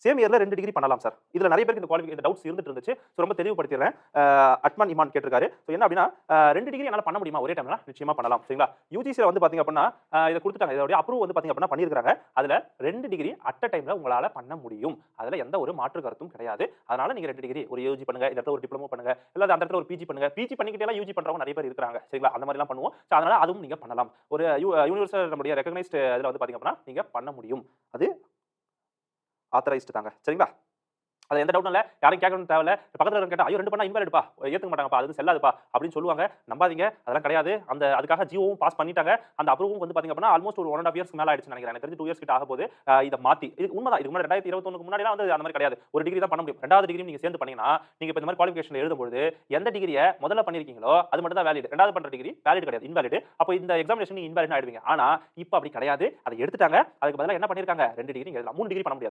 Same இயர்ல 2 degree பண்ணலாம் sir. இதுல நெறைய பேருக்கு இந்த டவுட்ஸ் இருந்துட்டு இருந்துச்சு. சோ ரொம்ப தெளிவுபடுத்திடுறேன். அட்மன் இமான் கேட்டிருக்காரு. சோ என்ன அப்டின்னா 2 டிகிரி என்னால பண்ண முடியுமா ஒரே டைம்ல? நிச்சயமா பண்ணலாம். சரிங்களா? யுஜிசில வந்து பாத்தீங்க அப்டின்னா இத குடுத்துட்டாங்க. இதோட அப்ரூவ் வந்து பாத்தீங்க அப்டின்னா பண்ணியிருக்காங்க. அதுல 2 டிகிரி அட் அ டைம்ல உங்களால பண்ண முடியும். அதுல எந்த ஒரு மாற்று கருத்தும் கிடையாது. அதனால நீங்க 2 டிகிரி ஒரு யுஜி பண்ணுங்க, இந்த இடத்துல ஒரு டிப்ளமோ பண்ணுங்க, இல்ல அந்த இடத்துல ஒரு பிஜி பண்ணுங்க. பிஜி பண்ணிக்கிட்டே யுஜி பண்றவங்க நெறைய பேர் இருக்காங்க. சரிங்களா? அந்த மாரிலாம் பண்ணுவோம். சோ அதனால அதுவும் நீங்க பண்ணலாம். ஒரு யுனிவர்சல் நம்முடைய ரெகக்னைஸ்ட் இதுல வந்து பாத்தீங்க அப்டின்னா நீங்க பண்ண முடியும். அது ஆத்தரைஸ்ட் தாங்க. சரிங்களா? அதுல எந்த டவுட்டும் இல்ல. யாரையும் கேட்கணும்னு தேவையில்ல. பக்கத்துல இருக்கிறவங்க கேட்டா, "ஐயோ! 2 பண்ணா இன்வாலிட்ப்பா. ஏத்துக்க மாட்டாங்கப்பா. அது செல்லாதுப்பா" அப்படின்னு சொல்லுவாங்க. நம்பாதீங்க. அதெல்லாம் கிடையாது. அதுக்காக ஜியோவும் பாஸ் பண்ணிட்டாங்க. அந்த அப்ரூவும் வந்து பாத்தீங்க அப்படின்னா, ஆல்மோஸ்ட் ஒரு 1 1/2 இயர்ஸ்க்கு மேல ஆயிடுச்சுன்னு நெனைக்கிறேன். எனக்கு தெரிஞ்சு 2 இயர்ஸ் கிட்ட ஆகப்போது. இத மாத்தி. இது உண்மதான். இதுக்கு முன்னாடி 2021க்கு முன்னாடிலாம் வந்து அந்த மாரி கிடையாது. ஒரு டிகிரி தான் பண்ண முடியும். 2வது டிகிரியும் நீங்க சேர்ந்து பண்ணீங்கன்னா, நீங்க இப்ப இந்த மாரி குவாலிஃபிகேஷன்ல எழுதும்பொழுது, எந்த டிகிரிய முதல்ல பண்ணியிருக்கீங்களோ, அது மட்டும் தான் வேலிட். 2வது பண்ற டிகிரி வேலிட் கிடையாது. இன்வாலிட். அப்போ இந்த எக்ஸாமினேஷன் நீங்க இன்வாலிட்ன்னு ஆயிடுவீங்க. ஆனா, இப்ப அப்படி கிடையாது. அத எடுத்துட்டாங்க. அதுக்கு பதிலா என்ன பண்ணியிருக்காங்க? 2 டிகிரி எழுதலாம். 3 டிகிரி பண்ண முடியாது.